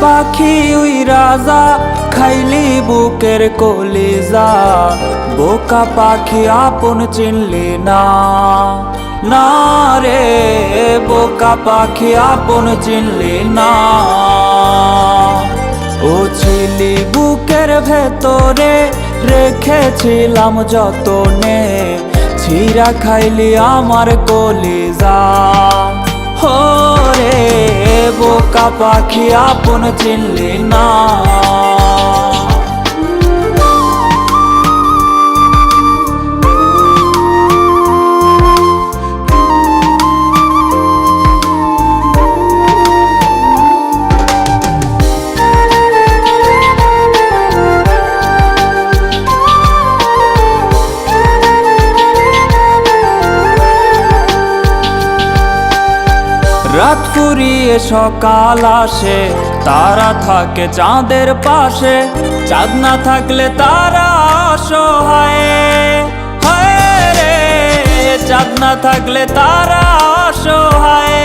পাখি উইরা যা, খাইলি বুকের কলিজা। বোকা পাখি আপন চিনলি না, না রে বোকা পাখি আপন চিনলি না। ও ছিলি বুকের ভেতরে, রেখেছিলাম যতনে, ছিঁড়া খাইলি আমার কলিজা। হো রে বোকা পাখি আপন চিনলি না। রাত ফুরিয়ে সকাল আসে, তারা থাকে চাঁদের পাশে। চাঁদ না থাকলে তারা অসহায়, হায় রে চাঁদ না থাকলে তারা অসহায়।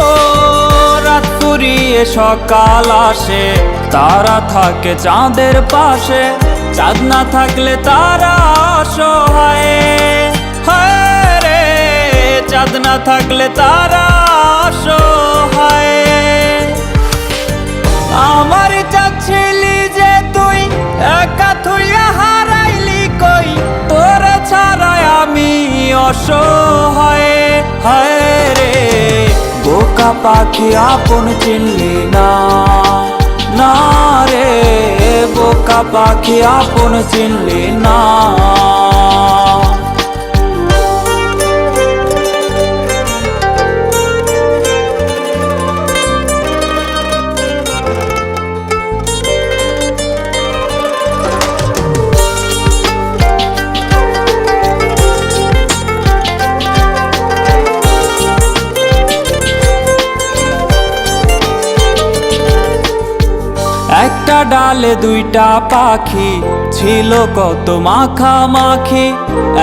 ও রাত ফুরিয়ে সকাল আসে, তারা থাকে চাঁদের পাশে। চাঁদ না থাকলে তারা অসহায়, চাঁদ না থাকলে তারা অসহায়। আমার চাচ্ছিলি যে তুই, একা থুইয়া হারাইলি কই, তোর ছাড়াই আমি অসহায়। হায় রে বোকা পাখি আপন চিনলি না, না রে বোকা পাখি আপন চিনলি না। একটা ডালে দুইটা পাখি, ছিল কত মাখামাখি।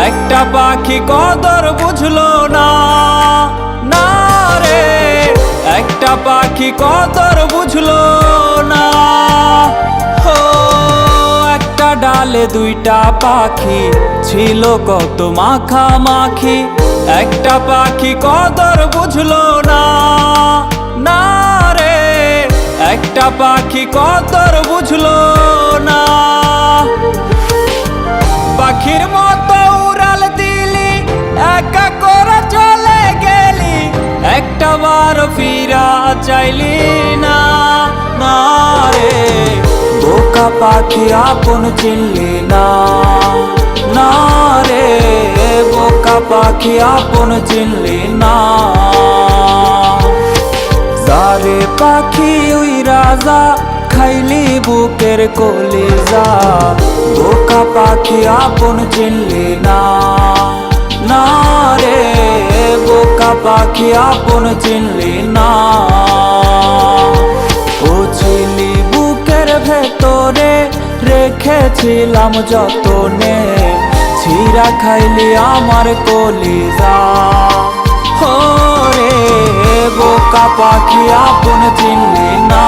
একটা পাখি কদর বুঝলো না, না রে একটা পাখি কদর বুঝলো না। ও একটা ডালে দুইটা পাখি, ছিল কত মাখামাখি। একটা পাখি কদর বুঝলো না, না রে একটা পাখি কদর বুঝলো না। পাখির মতো উড়াল দিলি, একা করে চলে গেলি, একটা বার ফিরা চাইলি না, না রে বোকা পাখি আপন চিনলি না, না রে বোকা পাখি আপন চিনলি না। যারে পাখি উইরা যা, খাইলি বুকের কলিজা। বোকা পাখি আপন চিনলি না, না রে বোকা পাখি আপন চিনলি না। ও ছিলি বুকের ভেতরে, রেখেছিলাম যতনে, ছিঁড়া খাইলি আমার কলিজা। হো রে বোকা পাখি আপন চিনলি না।